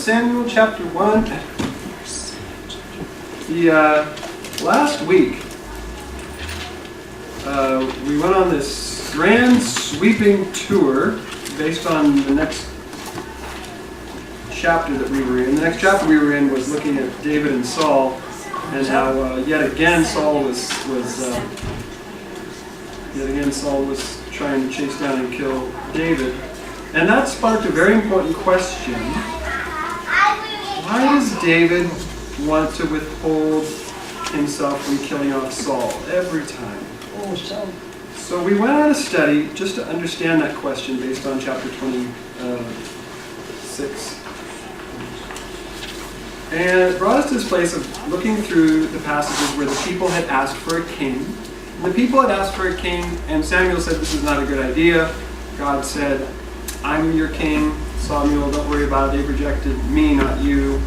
Samuel chapter 1. Last week, we went on this grand sweeping tour based on the next chapter that we were in. The next chapter we were in was looking at David and Saul, and how yet again Saul was trying to chase down and kill David. And that sparked a very important question. Why does David want to withhold himself from killing off Saul every time? So we went on a study just to understand that question based on chapter 26. And it brought us to this place of looking through the passages where the people had asked for a king. And the people had asked for a king, and Samuel said, this is not a good idea. God said, I'm your king. Samuel, don't worry about it. They rejected me, not you.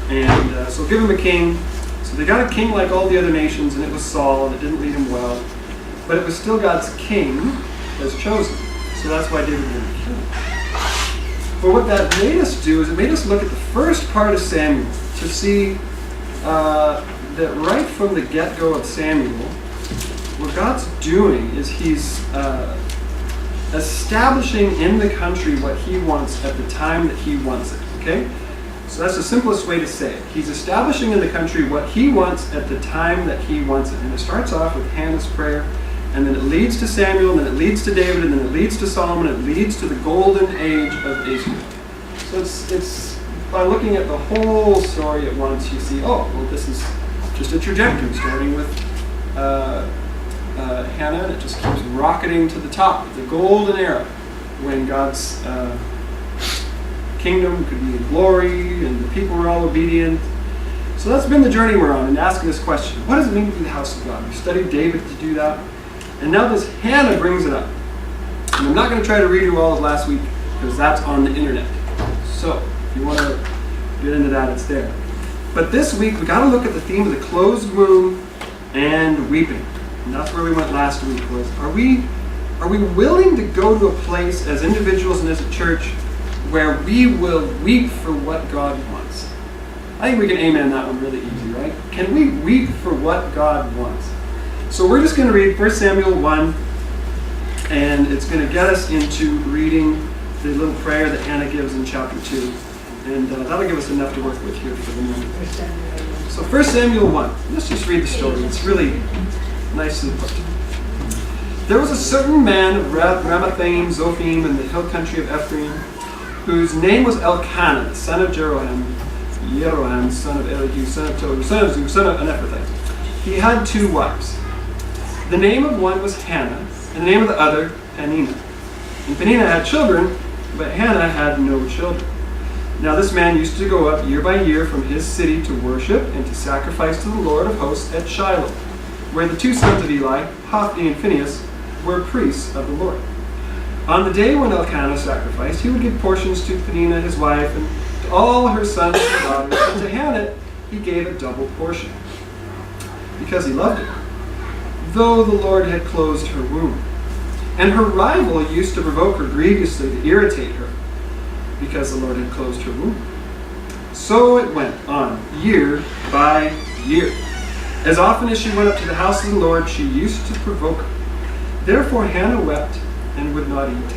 And so give him a king. So they got a king like all the other nations, and it was Saul, and it didn't lead him well. But it was still God's king as chosen. So that's why David didn't kill him. But what that made us do is it made us look at the first part of Samuel to see that right from the get-go of Samuel, what God's doing is he's establishing in the country what he wants at the time that he wants it, okay? So that's the simplest way to say it. He's establishing in the country what he wants at the time that he wants it. And it starts off with Hannah's prayer, and then it leads to Samuel, and then it leads to David, and then it leads to Solomon, and it leads to the golden age of Israel. So it's by looking at the whole story at once, you see, oh, well, this is just a trajectory, starting with Hannah, and it just keeps rocketing to the top, the golden era, when God's kingdom could be in glory, and the people were all obedient. So that's been the journey we're on, and asking this question, what does it mean to be the house of God? We studied David to do that, and now this Hannah brings it up. And I'm not going to try to redo all of last week, because that's on the internet. So, if you want to get into that, it's there. But this week, we got to look at the theme of the closed womb and weeping. And that's where we went last week, was are we willing to go to a place as individuals and as a church where we will weep for what God wants? I think we can amen that one really easy, right? Can we weep for what God wants? So we're just going to read 1 Samuel 1, and it's going to get us into reading the little prayer that Hannah gives in chapter 2. And that'll give us enough to work with here for the moment. So 1 Samuel 1. Let's just read the story. It's really nicely put. There was a certain man of Ramathaim, Zophim, in the hill country of Ephraim, whose name was Elkanah, the son of Jeroham, son of Elihu, son of Tohu, son of Zu, son of an Ephrathite. He had 2 wives. The name of one was Hannah, and the name of the other, Peninnah. And Peninnah had children, but Hannah had no children. Now this man used to go up year by year from his city to worship and to sacrifice to the Lord of hosts at Shiloh, where the 2 sons of Eli, Hophni and Phinehas, were priests of the Lord. On the day when Elkanah sacrificed, he would give portions to Peninnah his wife and to all her sons and daughters, and to Hannah he gave a double portion, because he loved her, though the Lord had closed her womb. And her rival used to provoke her grievously to irritate her, because the Lord had closed her womb. So it went on, year by year. As often as she went up to the house of the Lord, she used to provoke her. Therefore Hannah wept and would not eat.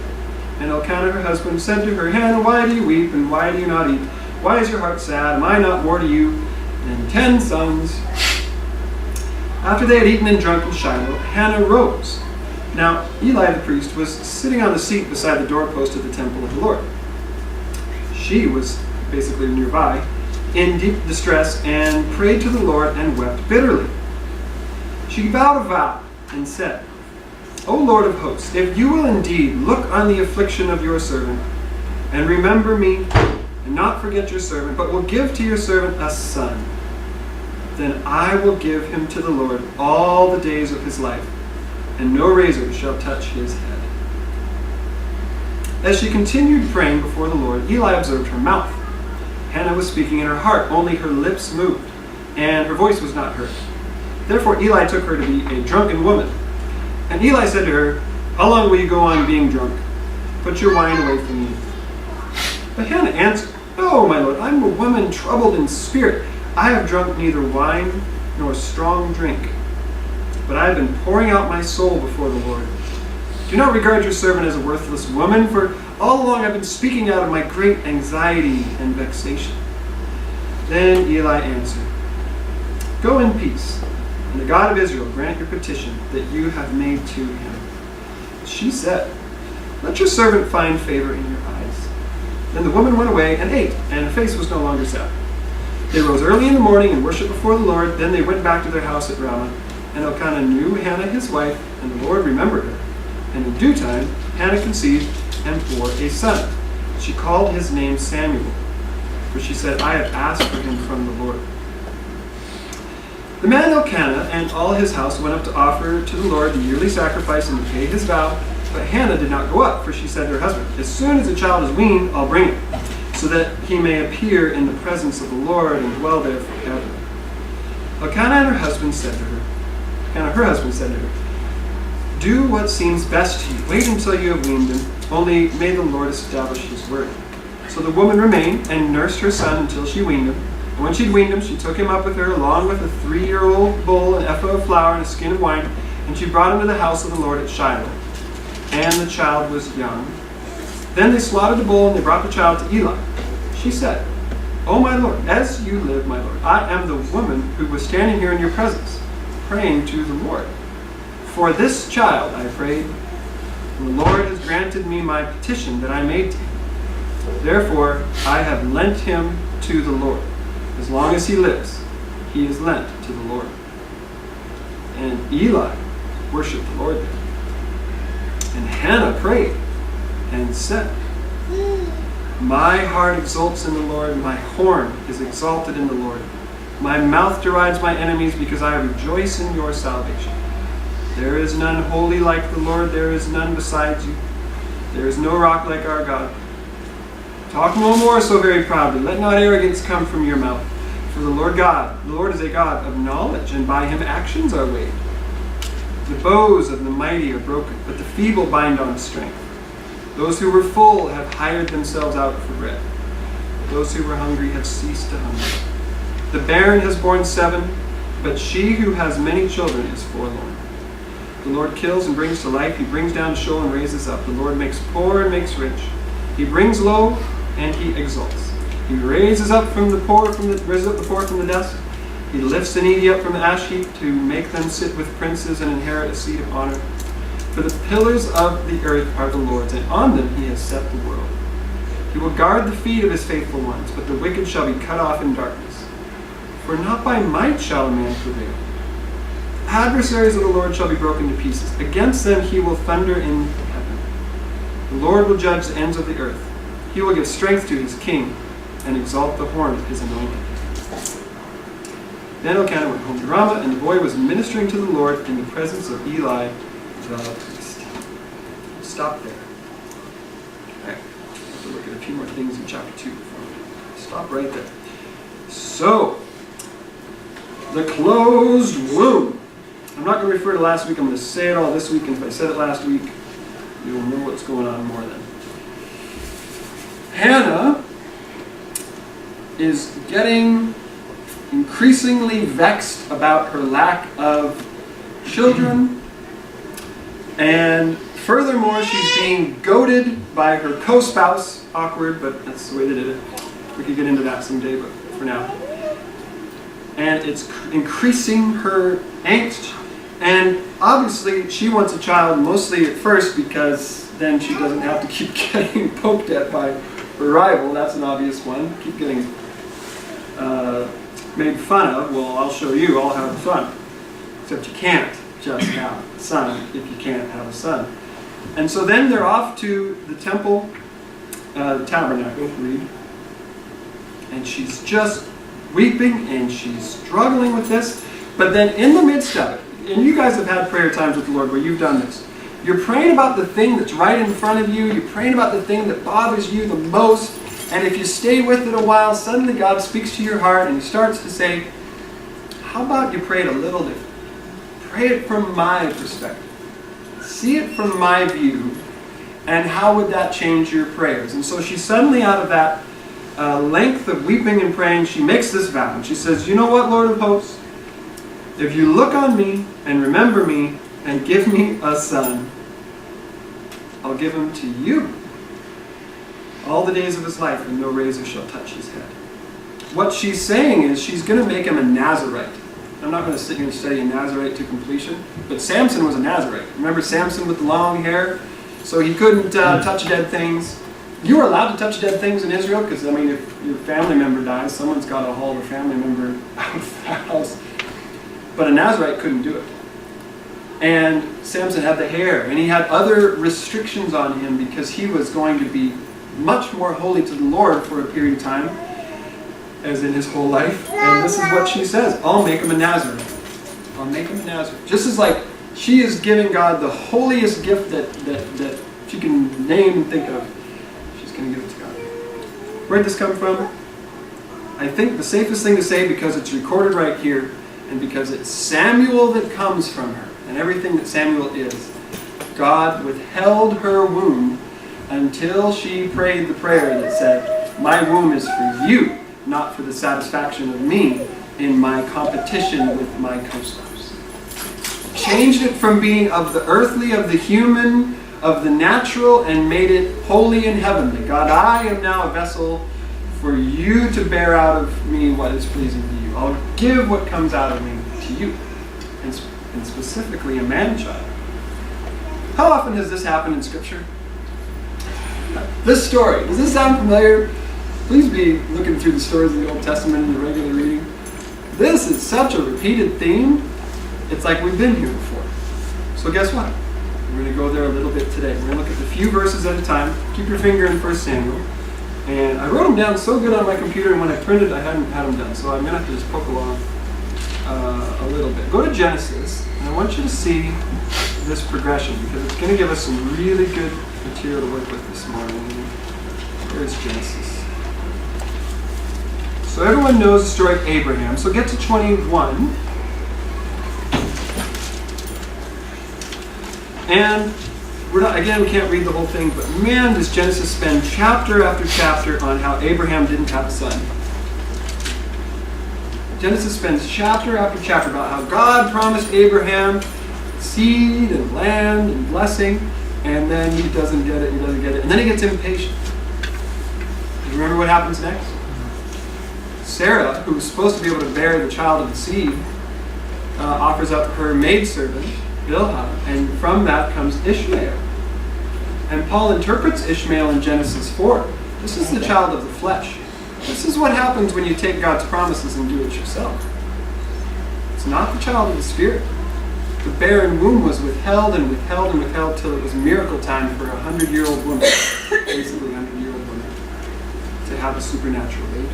And Elkanah her husband said to her, Hannah, why do you weep, and why do you not eat? Why is your heart sad? Am I not more to you than 10 sons? After they had eaten and drunk in Shiloh, Hannah rose. Now Eli the priest was sitting on the seat beside the doorpost of the temple of the Lord. She was basically nearby, in deep distress, and prayed to the Lord and wept bitterly. She vowed a vow and said, O Lord of hosts, if you will indeed look on the affliction of your servant, and remember me, and not forget your servant, but will give to your servant a son, then I will give him to the Lord all the days of his life, and no razor shall touch his head. As she continued praying before the Lord, Eli observed her mouth. Hannah was speaking in her heart, only her lips moved, and her voice was not heard. Therefore Eli took her to be a drunken woman. And Eli said to her, How long will you go on being drunk? Put your wine away from me. But Hannah answered, No, my lord, I am a woman troubled in spirit. I have drunk neither wine nor strong drink, but I have been pouring out my soul before the Lord. Do not regard your servant as a worthless woman, for all along I've been speaking out of my great anxiety and vexation. Then Eli answered, Go in peace, and the God of Israel grant your petition that you have made to him. She said, Let your servant find favor in your eyes. Then the woman went away and ate, and her face was no longer sad. They rose early in the morning and worshipped before the Lord. Then they went back to their house at Ramah. And Elkanah knew Hannah his wife, and the Lord remembered her. And in due time Hannah conceived and bore a son. She called his name Samuel, for she said, I have asked for him from the Lord. The man Elkanah and all his house went up to offer to the Lord the yearly sacrifice and to pay his vow. But Hannah did not go up, for she said to her husband, As soon as the child is weaned, I'll bring him, so that he may appear in the presence of the Lord and dwell there forever. Elkanah and her husband said to her, Do what seems best to you. Wait until you have weaned him. Only may the Lord establish his word. So the woman remained and nursed her son until she weaned him. And when she'd weaned him, she took him up with her, along with a 3-year-old bull, an ephah of flour, and a skin of wine, and she brought him to the house of the Lord at Shiloh. And the child was young. Then they slaughtered the bull, and they brought the child to Eli. She said, O my Lord, as you live, my Lord, I am the woman who was standing here in your presence, praying to the Lord. For this child I prayed, and the Lord has granted me my petition that I made to him. Therefore I have lent him to the Lord. As long as he lives, he is lent to the Lord. And Eli worshipped the Lord there. And Hannah prayed and said, My heart exults in the Lord, my horn is exalted in the Lord. My mouth derides my enemies because I rejoice in your salvation. There is none holy like the Lord, there is none besides you. There is no rock like our God. Talk no more so very proudly. Let not arrogance come from your mouth. For the Lord is a God of knowledge, and by him actions are weighed. The bows of the mighty are broken, but the feeble bind on strength. Those who were full have hired themselves out for bread. Those who were hungry have ceased to hunger. The barren has borne 7, but she who has many children is forlorn. The Lord kills and brings to life. He brings down to Sheol and raises up. The Lord makes poor and makes rich. He brings low and he exalts. He raises up the poor from the dust. He lifts the needy up from the ash heap to make them sit with princes and inherit a seat of honor. For the pillars of the earth are the Lord's, and on them he has set the world. He will guard the feet of his faithful ones, but the wicked shall be cut off in darkness. For not by might shall a man prevail. Adversaries of the Lord shall be broken to pieces. Against them he will thunder in heaven. The Lord will judge the ends of the earth. He will give strength to his king and exalt the horn of his anointed. Then Elkanah went home to Ramah, and the boy was ministering to the Lord in the presence of Eli the priest. Stop there. Okay. I have to look at a few more things in chapter 2 before we stop right there. So, the closed womb. I'm not going to refer to last week. I'm going to say it all this week, and if I said it last week, you'll know what's going on more then. Hannah is getting increasingly vexed about her lack of children, and furthermore, she's being goaded by her co-spouse. Awkward, but that's the way they did it. We could get into that someday, but for now. And it's increasing her angst. And obviously, she wants a child mostly at first because then she doesn't have to keep getting poked at by her rival. That's an obvious one. Keep getting made fun of. Well, I'll show you. I'll have fun. Except you can't just have a son if you can't have a son. And so then they're off to the temple, the tabernacle, read. And she's just weeping and she's struggling with this. But then in the midst of it, and you guys have had prayer times with the Lord where you've done this. You're praying about the thing that's right in front of you. You're praying about the thing that bothers you the most. And if you stay with it a while, suddenly God speaks to your heart and he starts to say, how about you pray it a little different? Pray it from my perspective. See it from my view. And how would that change your prayers? And so she's suddenly out of that length of weeping and praying, she makes this vow. And she says, you know what, Lord of hosts? If you look on me and remember me and give me a son, I'll give him to you all the days of his life, and no razor shall touch his head. What she's saying is she's going to make him a Nazarite. I'm not going to sit here and study a Nazarite to completion, but Samson was a Nazarite. Remember Samson with the long hair? So he couldn't touch dead things. You were allowed to touch dead things in Israel because, I mean, if your family member dies, someone's got to haul the family member out of the house. But a Nazarite couldn't do it. And Samson had the hair, and he had other restrictions on him because he was going to be much more holy to the Lord for a period of time, as in his whole life. And this is what she says, I'll make him a Nazarite. I'll make him a Nazarite. Just as like she is giving God the holiest gift that she can name and think of, she's going to give it to God. Where did this come from? I think the safest thing to say, because it's recorded right here, and because it's Samuel that comes from her, and everything that Samuel is, God withheld her womb until she prayed the prayer that said, my womb is for you, not for the satisfaction of me in my competition with my co-stars. Changed it from being of the earthly, of the human, of the natural, and made it holy and heavenly. God, I am now a vessel for you to bear out of me what is pleasing to you. I'll give what comes out of me to you, and specifically a man-child. How often has this happened in Scripture? This story, does this sound familiar? Please be looking through the stories of the Old Testament in the regular reading. This is such a repeated theme. It's like we've been here before. So guess what? We're going to go there a little bit today. We're going to look at a few verses at a time. Keep your finger in 1 Samuel. And I wrote them down so good on my computer, and when I printed, I hadn't had them done. So I'm going to have to just poke along a little bit. Go to Genesis, and I want you to see this progression, because it's going to give us some really good material to work with this morning. Here's Genesis. So everyone knows the story of Abraham. So get to 21. And we can't read the whole thing, but man, does Genesis spend chapter after chapter on how Abraham didn't have a son. Genesis spends chapter after chapter about how God promised Abraham seed and land and blessing, and then he doesn't get it, and then he gets impatient. Do you remember what happens next? Sarah, who was supposed to be able to bear the child of the seed, offers up her maidservant, Bilhah, and from that comes Ishmael. And Paul interprets Ishmael in Genesis 4. This is the child of the flesh. This is what happens when you take God's promises and do it yourself. It's not the child of the Spirit. The barren womb was withheld and withheld and withheld till it was miracle time for a 100-year-old woman, basically a 100-year-old woman, to have a supernatural baby.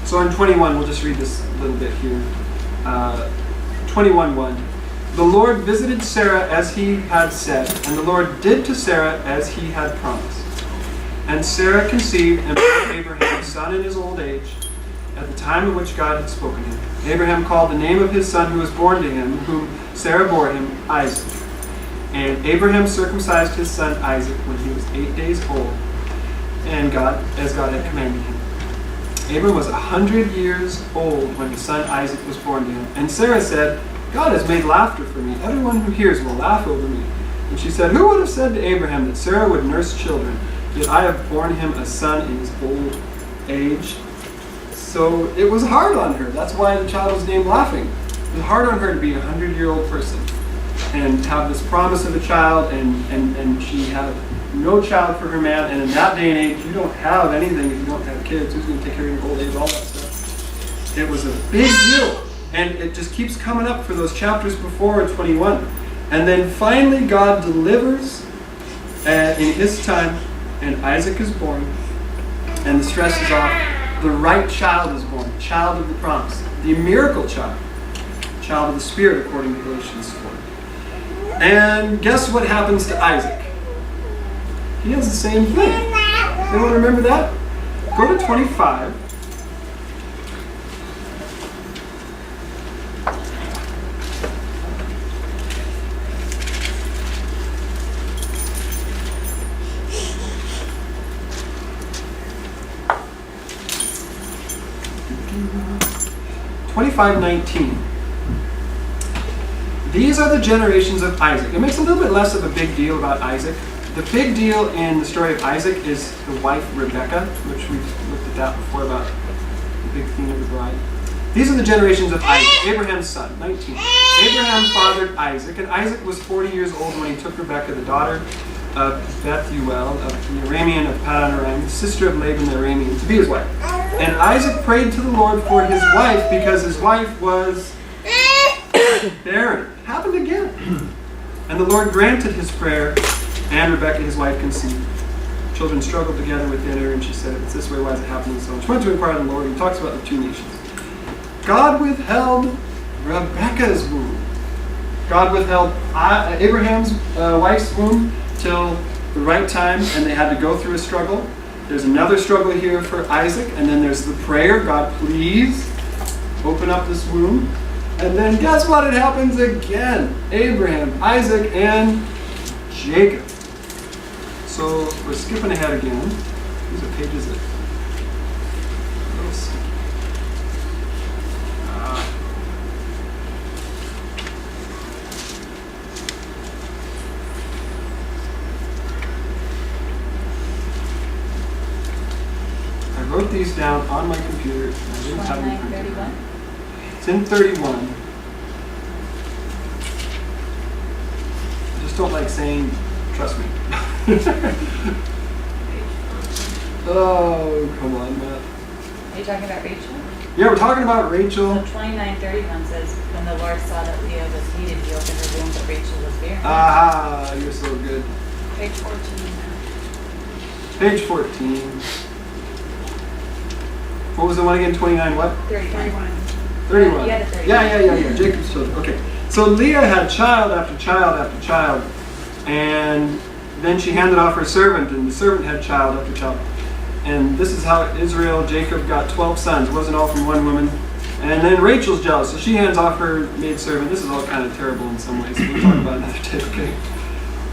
So in 21, we'll just read this a little bit here. 21:1. The Lord visited Sarah as he had said, and the Lord did to Sarah as he had promised. And Sarah conceived and bore Abraham a son in his old age, at the time of which God had spoken to him. Abraham called the name of his son who was born to him, whom Sarah bore him, Isaac. And Abraham circumcised his son Isaac when he was 8 days old, and as God had commanded him. Abram was 100 years old when his son Isaac was born to him. And Sarah said, God has made laughter for me. Everyone who hears will laugh over me. And she said, who would have said to Abraham that Sarah would nurse children? Yet I have borne him a son in his old age. So it was hard on her. That's why the child was named Laughing. It was hard on her to be a 100-year-old person and have this promise of a child, and she had no child for her man. And in that day and age, you don't have anything if you don't have kids. Who's going to take care of your old age? All that stuff. It was a big deal. And it just keeps coming up for those chapters before in 21. And then finally God delivers in his time, and Isaac is born, and the stress is off. The right child is born, child of the promise, the miracle child of the Spirit according to Galatians 4. And guess what happens to Isaac? He has the same thing. Anyone remember that? Go to 25. 25:19. These are the generations of Isaac. It makes a little bit less of a big deal about Isaac. The big deal in the story of Isaac is the wife Rebecca, which we've looked at that before about the big theme of the bride. These are the generations of Isaac, Abraham's son. 19. Abraham fathered Isaac, and Isaac was 40 years old when he took Rebekah, the daughter of Bethuel, of the Aramean of Paddan Aram, the sister of Laban the Aramean, to be his wife. And Isaac prayed to the Lord for his wife because his wife was barren. It happened again. And the Lord granted his prayer, and Rebekah, his wife, conceived. Children struggled together within her, and she said, "It's this way, why is it happening so much?" She went to inquire of the Lord. He talks about the two nations. God withheld Rebekah's womb. God withheld Abraham's wife's womb till the right time, and they had to go through a struggle. There's another struggle here for Isaac, and then there's the prayer, God, please open up this womb. And then guess what? It happens again. Abraham, Isaac, and Jacob. So we're skipping ahead again. These are pages that I wrote these down on my computer. I didn't have them printed. It's in 31. I just don't like saying, trust me. Oh, come on, Matt. Are you talking about Rachel? Yeah, we're talking about Rachel. So 29:31 says, when the Lord saw that Leah was heated, he opened her womb, but Rachel was barren. Ah, you're so good. Page 14. Page 14. What was the one again? 29 what? 31. 31. You had a 31. Yeah. Jacob's children. Okay. So Leah had child after child after child. And then she handed off her servant, and the servant had child after child. And this is how Jacob got 12 sons. It wasn't all from one woman. And then Rachel's jealous, so she hands off her maidservant. This is all kind of terrible in some ways. We'll talk about it another day, okay?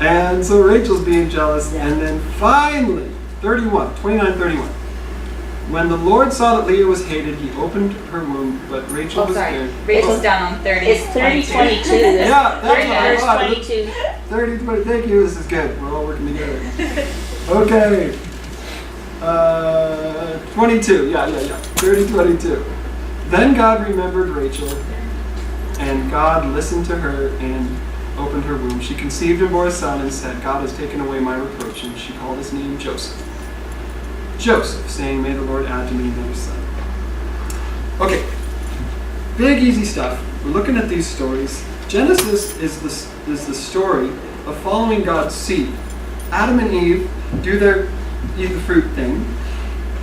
And so Rachel's being jealous. And then finally, 29:31. When the Lord saw that Leah was hated, he opened her womb, but Rachel was barren. Rachel's down on 30. It's 30:22. Yeah, that's Verse what I 22. 30, 20, thank you, this is good. We're all working together. Okay. 22, yeah. 30:22. Then God remembered Rachel, and God listened to her and opened her womb. She conceived and bore a son and said, God has taken away my reproach, and she called his name Joseph. Joseph, saying, may the Lord add to me another son. Okay, big easy stuff. We're looking at these stories. Genesis is the story of following God's seed. Adam and Eve do their eat the fruit thing,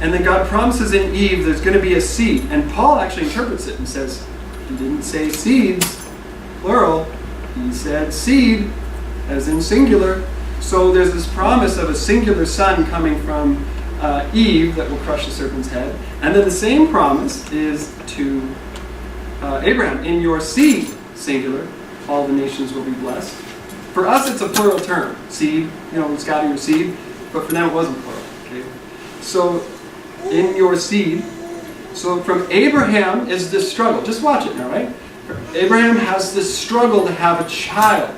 and then God promises in Eve there's going to be a seed. And Paul actually interprets it and says, he didn't say seeds, plural. He said seed, as in singular. So there's this promise of a singular son coming from Eve that will crush the serpent's head. And then the same promise is to Abraham. In your seed, singular, all the nations will be blessed. For us, it's a plural term. Seed, it's got your seed. But for them, it wasn't plural. Okay? So, in your seed. So from Abraham is this struggle. Just watch it now, right? Abraham has this struggle to have a child.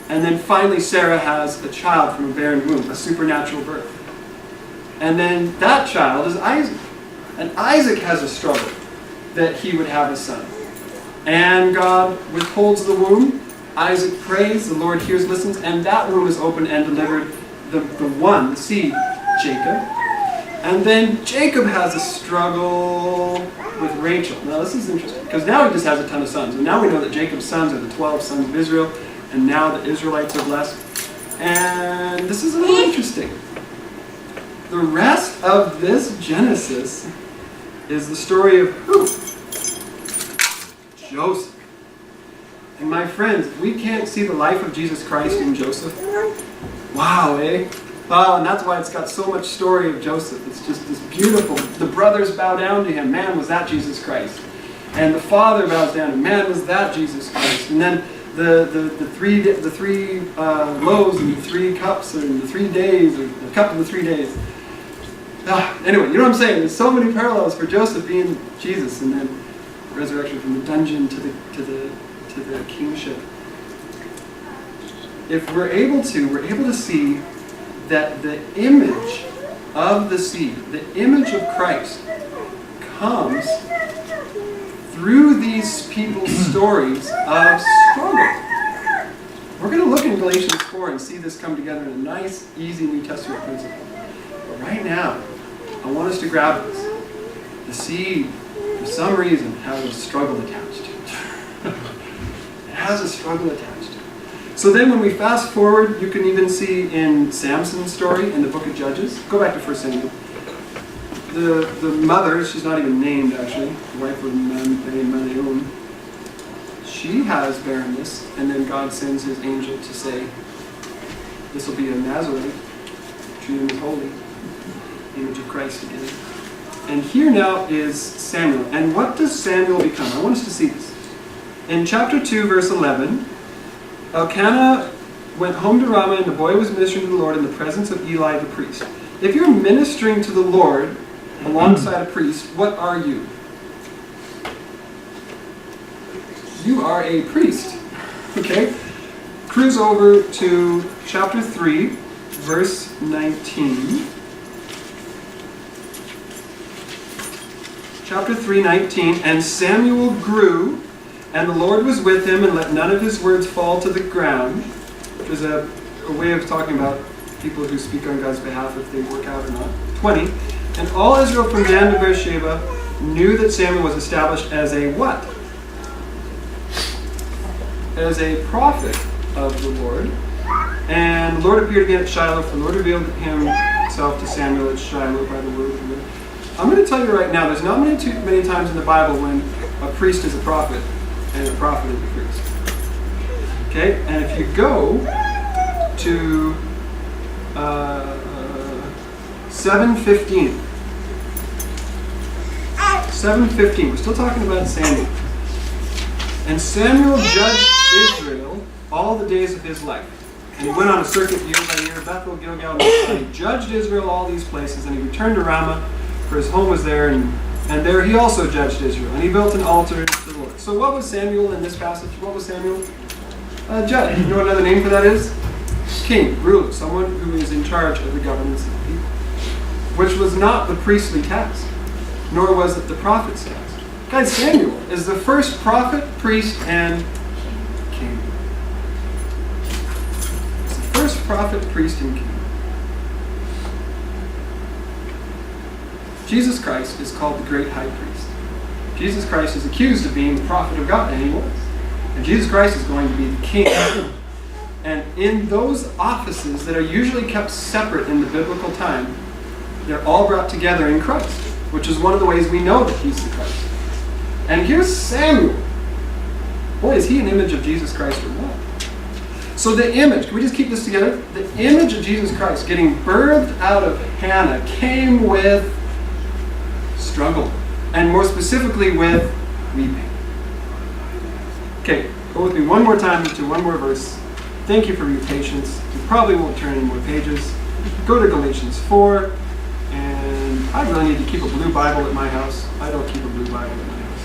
And then finally Sarah has a child from a barren womb, a supernatural birth. And then that child is Isaac. And Isaac has a struggle that he would have a son. And God withholds the womb. Isaac prays, the Lord hears, listens, and that womb is opened and delivered the seed, Jacob. And then Jacob has a struggle with Rachel. Now this is interesting, because now he just has a ton of sons. And now we know that Jacob's sons are the 12 sons of Israel, and now the Israelites are blessed. And this is a little interesting. The rest of this Genesis is the story of who? Joseph. And my friends, if we can't see the life of Jesus Christ in Joseph, wow, eh? Oh, and that's why it's got so much story of Joseph. It's just this beautiful. The brothers bow down to him. Man, was that Jesus Christ. And the father bows down to him. Man, was that Jesus Christ. And then the three loaves and the 3 cups and the 3 days, or the cup of the 3 days. Anyway, you know what I'm saying? There's so many parallels for Joseph being Jesus, and then resurrection from the dungeon to the kingship. If we're able to see that the image of the seed, the image of Christ, comes through these people's stories of struggle. We're going to look in Galatians 4 and see this come together in a nice, easy New Testament principle. But right now, I want us to grab this. The seed, for some reason, has a struggle attached to it. It has a struggle attached to it. So then when we fast forward, you can even see in Samson's story in the book of Judges. Go back to 1 Samuel. The mother, she's not even named actually, the wife of Berean, she has barrenness, and then God sends his angel to say, this will be a Nazarite, treat him as holy, image of Christ again. And here now is Samuel. And what does Samuel become? I want us to see this. In chapter 2, verse 11, Elkanah went home to Ramah, and the boy was ministering to the Lord in the presence of Eli the priest. If you're ministering to the Lord alongside a priest, what are you? You are a priest. Okay? Cruise over to chapter 3, verse 19. Chapter 3, 19. And Samuel grew, and the Lord was with him, and let none of his words fall to the ground. Which is a way of talking about people who speak on God's behalf, if they work out or not. 20. And all Israel from Dan to Beersheba knew that Samuel was established as a what? As a prophet of the Lord. And the Lord appeared again at Shiloh, for the Lord revealed himself to Samuel at Shiloh by the word of the Lord. I'm going to tell you right now, there's not many times in the Bible when a priest is a prophet and a prophet is a priest. Okay? And if you go to 7:15. 7:15. We're still talking about Samuel. And Samuel judged Israel all the days of his life. And he went on a circuit year by year, Bethel, Gilgal, and he judged Israel all these places. And he returned to Ramah, for his home was there, and there he also judged Israel. And he built an altar to the Lord. So what was Samuel in this passage? What was Samuel? Judge. You know what another name for that is? King, ruler, someone who is in charge of the governments of the people. Which was not the priestly task, nor was it the prophet's task. Guys, Samuel is the first prophet, priest, and king. It's the first prophet, priest, and king. Jesus Christ is called the great high priest. Jesus Christ is accused of being the prophet of God, and he was. And Jesus Christ is going to be the king. And in those offices that are usually kept separate in the biblical time, they're all brought together in Christ, which is one of the ways we know that he's the Christ. And here's Samuel. Boy, is he an image of Jesus Christ or what? So the image, can we just keep this together? The image of Jesus Christ getting birthed out of Hannah came with struggle. And more specifically with weeping. Okay, go with me one more time to one more verse. Thank you for your patience. You probably won't turn any more pages. Go to Galatians 4. And I really need to keep a blue Bible at my house. I don't keep a blue Bible at my house.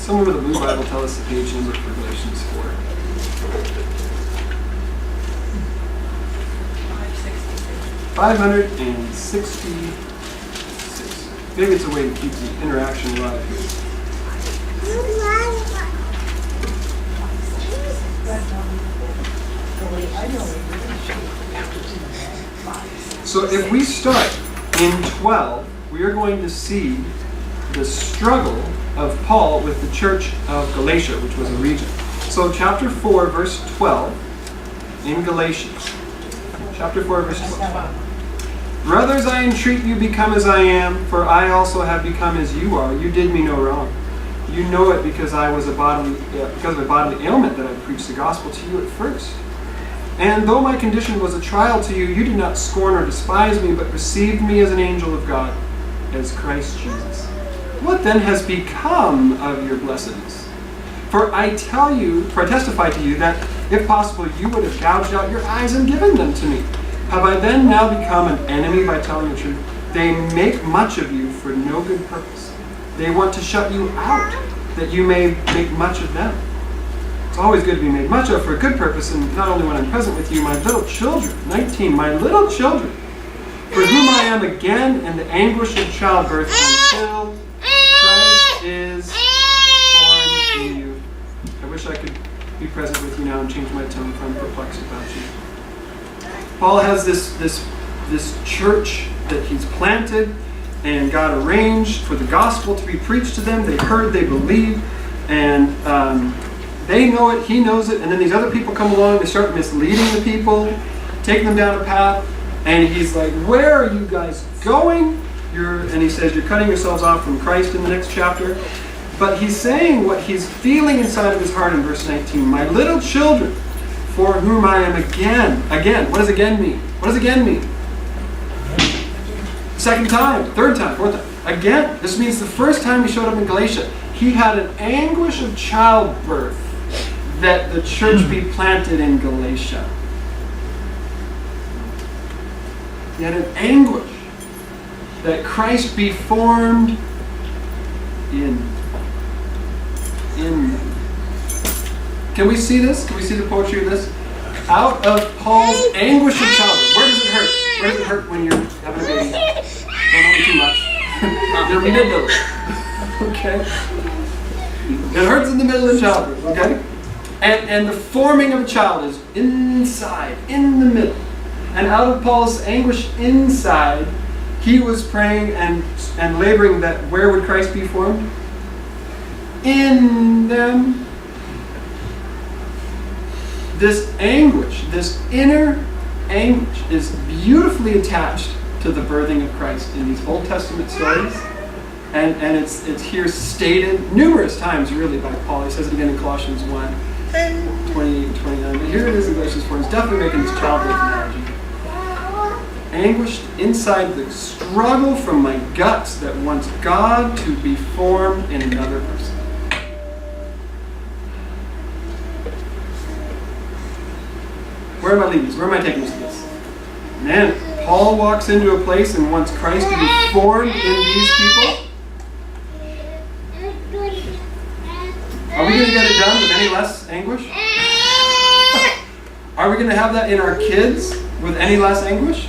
Someone with a blue Bible tell us the page number for Galatians 4. 566. Maybe it's a way to keep the interaction alive here. So if we start in 12, we are going to see the struggle of Paul with the church of Galatia, which was a region. So chapter 4, verse 12, in Galatians. Chapter 4, verse 12. Brothers, I entreat you, become as I am, for I also have become as you are. You did me no wrong. You know it because of a bodily ailment that I preached the gospel to you at first. And though my condition was a trial to you, you did not scorn or despise me, but received me as an angel of God, as Christ Jesus. What then has become of your blessedness? For I testify to you that, if possible, you would have gouged out your eyes and given them to me. Have I then now become an enemy by telling the truth? They make much of you for no good purpose. They want to shut you out, that you may make much of them. It's always good to be made much of for a good purpose, and not only when I'm present with you, my little children. 19, my little children, for whom I am again in the anguish of childbirth until Christ is formed in you. I wish I could be present with you now and change my tone from perplexed about you. Paul has this church that he's planted, and God arranged for the gospel to be preached to them. They heard, they believed, and they know it, he knows it, and then these other people come along, they start misleading the people, taking them down a path, and he's like, where are you guys going? And he says, you're cutting yourselves off from Christ in the next chapter. But he's saying what he's feeling inside of his heart in verse 19. My little children, for whom I am again, what does again mean? What does again mean? Second time, third time, fourth time. Again, this means the first time he showed up in Galatia, he had an anguish of childbirth that the church be planted in Galatia. He had an anguish that Christ be formed in them. Can we see this? Can we see the poetry of this? Out of Paul's anguish of childbirth. Where does it hurt? Where does it hurt when you're having a baby? Don't eat too much. The middle. Okay? It hurts in the middle of childbirth, okay? And the forming of a child is inside, in the middle. And out of Paul's anguish inside, he was praying and laboring that where would Christ be formed? In them. This anguish, this inner anguish, is beautifully attached to the birthing of Christ in these Old Testament stories. And it's here stated numerous times, really, by Paul. He says it again in Colossians 1, 28 and 29. But here it is in Galatians 4. He's definitely making this childbirth analogy. Anguished inside the struggle from my guts that wants God to be formed in another person. Where am I leading this? Where am I taking this to this? Man, Paul walks into a place and wants Christ to be formed in these people. Are we going to get it done with any less anguish? Are we going to have that in our kids with any less anguish?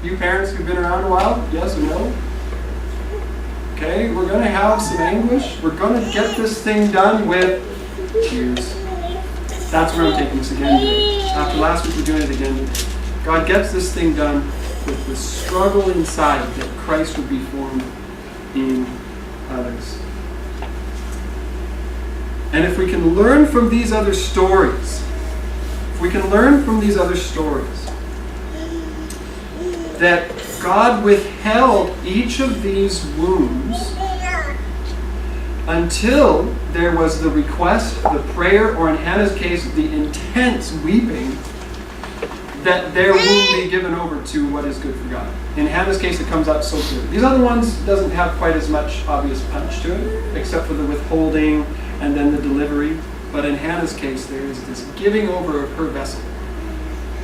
You parents who've been around a while, yes or no? Okay, we're going to have some anguish. We're going to get this thing done with tears. That's where I'm taking this again today. After last week, we're doing it again today. God gets this thing done with the struggle inside that Christ would be formed in others. And if we can learn from these other stories, that God withheld each of these wombs until there was the request, the prayer, or in Hannah's case, the intense weeping, that their womb be given over to what is good for God. In Hannah's case, it comes out so clear. These other ones doesn't have quite as much obvious punch to it, except for the withholding and then the delivery. But in Hannah's case, there is this giving over of her vessel.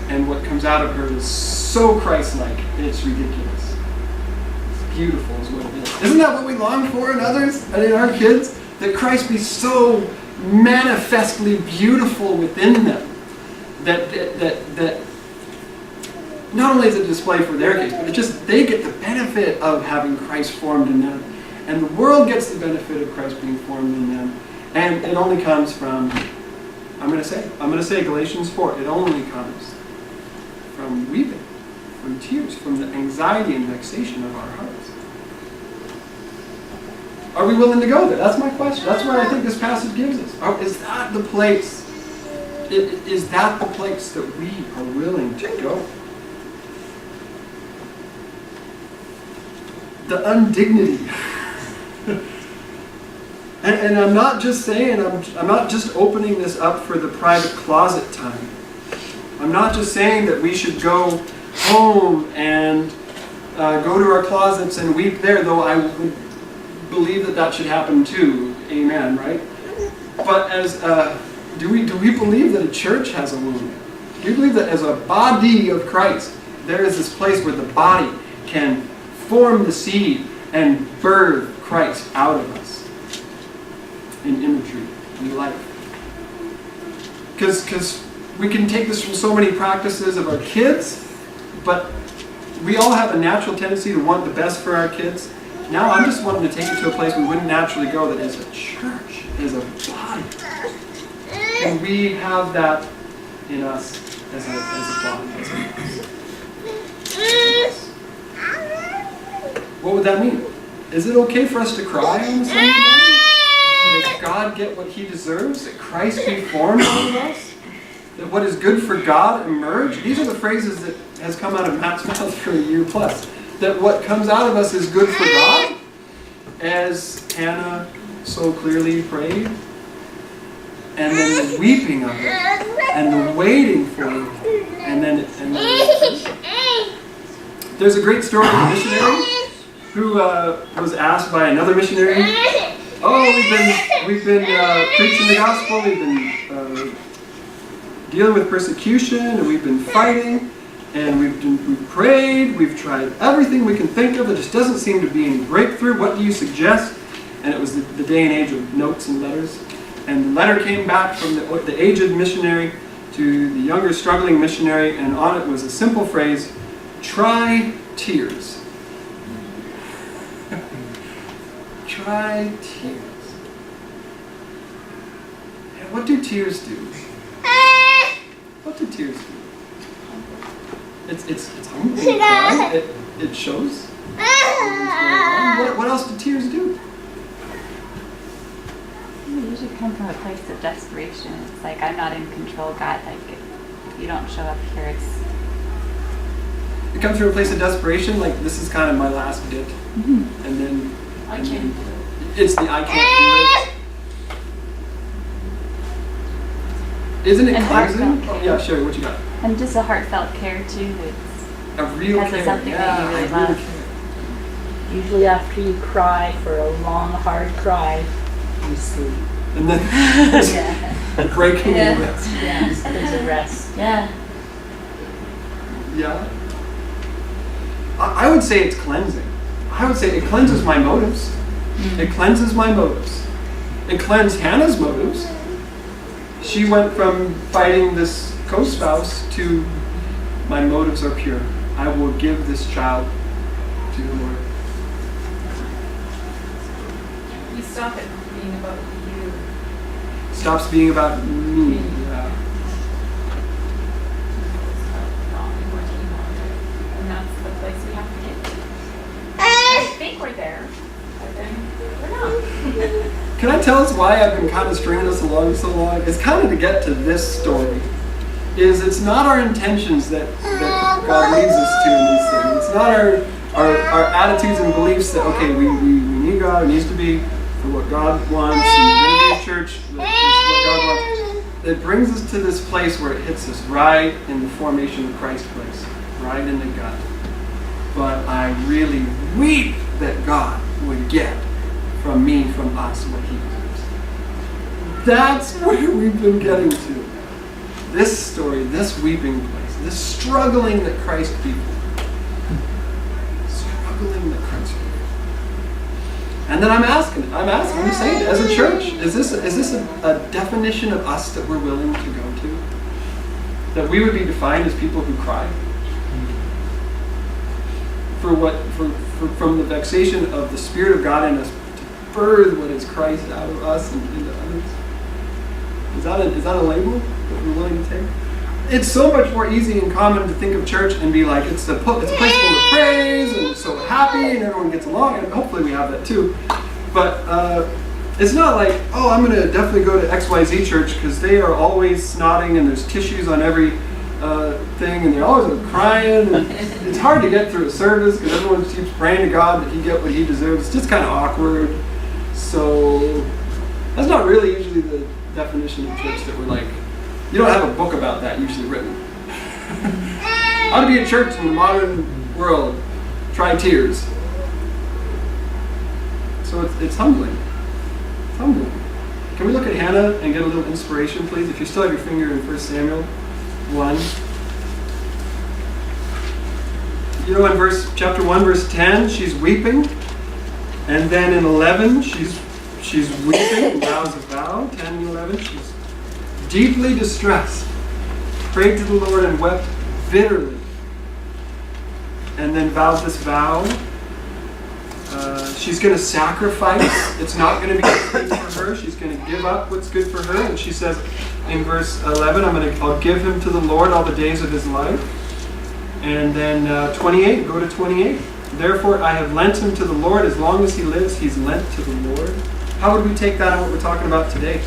And what comes out of her is so Christ-like, it's ridiculous. It's beautiful is what it is. Isn't that what we long for in others and in our kids? That Christ be so manifestly beautiful within them. That not only is it a display for their case, but it's just they get the benefit of having Christ formed in them. And the world gets the benefit of Christ being formed in them. And it only comes from, I'm going to say Galatians 4, it only comes from weeping, from tears, from the anxiety and vexation of our hearts. Are we willing to go there? That's my question. That's where I think this passage gives us. Is that the place? Is that the place that we are willing to go? The undignity. And I'm not just saying, I'm not just opening this up for the private closet time. I'm not just saying that we should go home and go to our closets and weep there, though I would believe that should happen too. Amen, right? But as do we believe that a church has a womb? Do we believe that as a body of Christ, there is this place where the body can form the seed and birth Christ out of us in imagery, in life. Because we can take this from so many practices of our kids, but we all have a natural tendency to want the best for our kids. Now I'm just wanting to take it to a place we wouldn't naturally go, that is a church, is a body. And we have that in us as a body. What would that mean? Is it okay for us to cry on Sunday morning? Does God get what he deserves? That Christ be formed out of us? That what is good for God emerge? These are the phrases that has come out of Matt's mouth for a year plus. That what comes out of us is good for God, as Hannah so clearly prayed. And then the weeping of it, and the waiting for it, and then there's a great story of a missionary who was asked by another missionary, we've been preaching the gospel, we've been dealing with persecution, and we've been fighting, and we've prayed, we've tried everything we can think of, there just doesn't seem to be any breakthrough. What do you suggest? And it was the day and age of notes and letters. And the letter came back from the aged missionary to the younger struggling missionary, and on it was a simple phrase, try tears. Try tears. And what do tears do? What do tears do? It's humbling, right? It shows. What else do tears do? They usually come from a place of desperation. It's like, I'm not in control, God. Like, if you don't show up here, It comes from a place of desperation, like, this is kind of my last bit. Mm-hmm. And then I can't do it. It's the I can't do it. Isn't it And cleansing? heartfelt care. Yeah, Sherry, what you got? And just a heartfelt care, too. It's A real because care. of something that you really I love. care. Usually after you cry for a long, hard cry, you sleep. And then Yeah. breaking Yeah. the rest. Yeah, there's a rest. Yeah. Yeah. I would say it's cleansing. I would say it cleanses my motives. It cleanses my motives. It cleansed Hannah's motives. She went from fighting this co-spouse to, my motives are pure. I will give this child to the Lord. You stop it being about you. Stops being about me. Yeah. And that's the place we have to get to. I think we're there, but then we're not. Can I tell us why I've been kind of stringing us along so long? It's kind of to get to this story. It's not our intentions that God leads us to in this thing. It's not our attitudes and beliefs that, okay, we need God, it needs to be for what God wants, and we're going to be a church that is what God wants. It brings us to this place where it hits us right in the formation of Christ place, right in the gut. But I really weep that God would get from me, from us, what he deserves. That's where we've been getting to. This story, this weeping place, this struggling that Christ people. Struggling that Christ people. And then I'm asking, I'm saying, as a church, is this a definition of us that we're willing to go to? That we would be defined as people who cry? From the vexation of the Spirit of God in us to birth what is Christ out of us and into others? Is that a label that we're willing to take? It's so much more easy and common to think of church and be like, it's a place full of praise and it's so happy and everyone gets along, and hopefully we have that too. But it's not like, oh, I'm going to definitely go to XYZ church because they are always snotting and there's tissues on every thing and they're always crying. And it's hard to get through a service because everyone keeps praying to God that he get what he deserves. It's just kind of awkward. So that's not really usually the definition of church that we're like, you don't have a book about that usually written. How to be a church in the modern world. Try tears. So it's humbling. It's humbling. Can we look at Hannah and get a little inspiration, please? If you still have your finger in 1 Samuel 1. You know, in chapter 1, verse 10, she's weeping. And then in 11, she's weeping, vows a vow. 10 and 11, she's deeply distressed. Prayed to the Lord and wept bitterly. And then vowed this vow. She's going to sacrifice. It's not going to be good for her. She's going to give up what's good for her. And she says in verse 11, I'll give him to the Lord all the days of his life. And then 28, go to 28. Therefore I have lent him to the Lord. As long as he lives, he's lent to the Lord. How would we take that on what we're talking about today?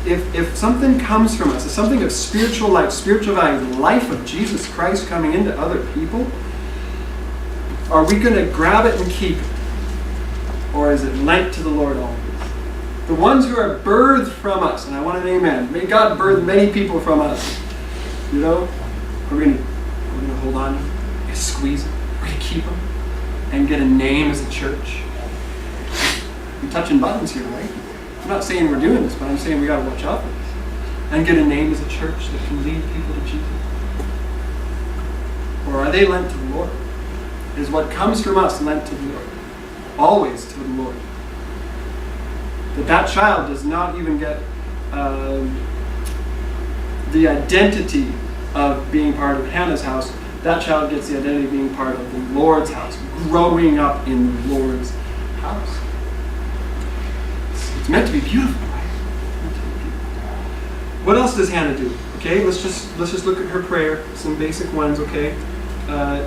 If something comes from us, if something of spiritual life, spiritual value, the life of Jesus Christ coming into other people, are we going to grab it and keep it? Or is it lent to the Lord always? The ones who are birthed from us, and I want an amen. May God birth many people from us. You know? We're going to hold on to them. We're going to squeeze them. We're going to keep them. And get a name as a church. We're touching buttons here, right? I'm not saying we're doing this, but I'm saying we got to watch out for this. And get a name as a church that can lead people to Jesus. Or are they lent to the Lord? Is what comes from us lent to the Lord? Always to the Lord. That child does not even get the identity of being part of Hannah's house. That child gets the identity of being part of the Lord's house, growing up in the Lord's house. It's meant to be beautiful, right? What else does Hannah do? Okay, let's just look at her prayer. Some basic ones, okay?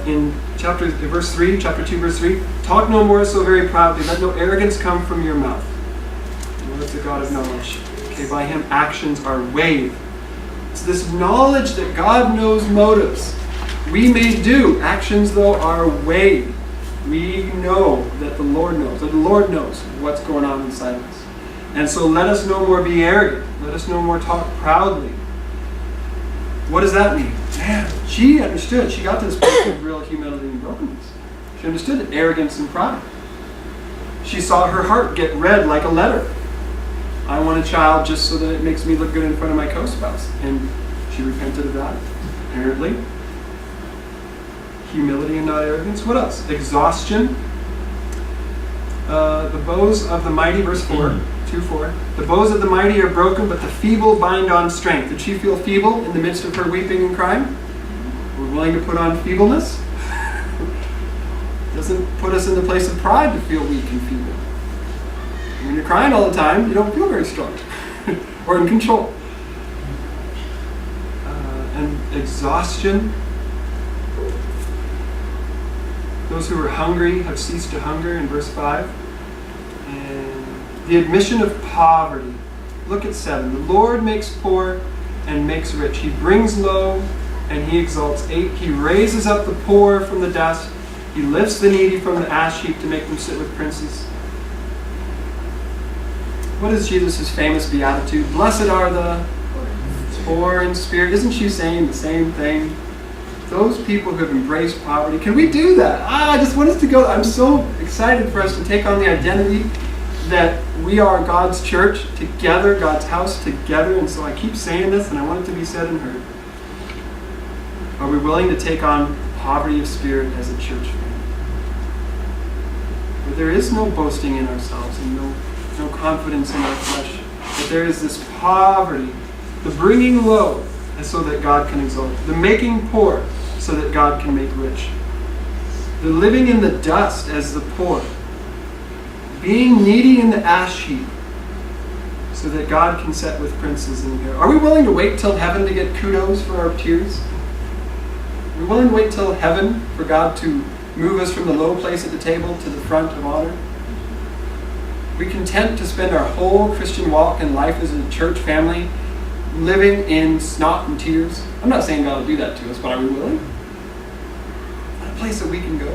In verse 3, chapter 2, verse 3, talk no more so very proudly, let no arrogance come from your mouth. The Lord is the God of knowledge. Okay, by him actions are weighed. It's this knowledge that God knows motives. We may do. Actions, though, are weighed. We know that the Lord knows. That the Lord knows what's going on inside of us. And so let us no more be arrogant. Let us no more talk proudly. What does that mean? Man, she understood. She got to this place of real humility and brokenness. She understood that arrogance and pride. She saw her heart get read like a letter. I want a child just so that it makes me look good in front of my co-spouse. And she repented of that, apparently. Humility and not arrogance. What else? Exhaustion. The bows of the mighty, verse 4, 2:4. The bows of the mighty are broken, but the feeble bind on strength. Did she feel feeble in the midst of her weeping and crying? We're willing to put on feebleness. Doesn't put us in the place of pride to feel weak and feeble. When you're crying all the time, you don't feel very strong or in control. And exhaustion. Those who are hungry have ceased to hunger in verse 5. And the admission of poverty. Look at 7. The Lord makes poor and makes rich. He brings low and he exalts. 8. He raises up the poor from the dust. He lifts the needy from the ash heap to make them sit with princes. What is Jesus' famous beatitude? Blessed are the poor in spirit. Isn't she saying the same thing? Those people who have embraced poverty. Can we do that? I just want us to go. I'm so excited for us to take on the identity that we are God's church together, God's house together. And so I keep saying this and I want it to be said and heard. Are we willing to take on poverty of spirit as a church family? Where there is no boasting in ourselves and no confidence in our flesh. But there is this poverty, the bringing low, and so that God can exalt. The making poor, so that God can make rich. The living in the dust as the poor. Being needy in the ash heap, so that God can sit with princes in the air. Are we willing to wait till heaven to get kudos for our tears? Are we willing to wait till heaven for God to move us from the low place at the table to the front of honor? Are we content to spend our whole Christian walk and life as a church family living in snot and tears? I'm not saying God will do that to us, but are we willing? What a place that we can go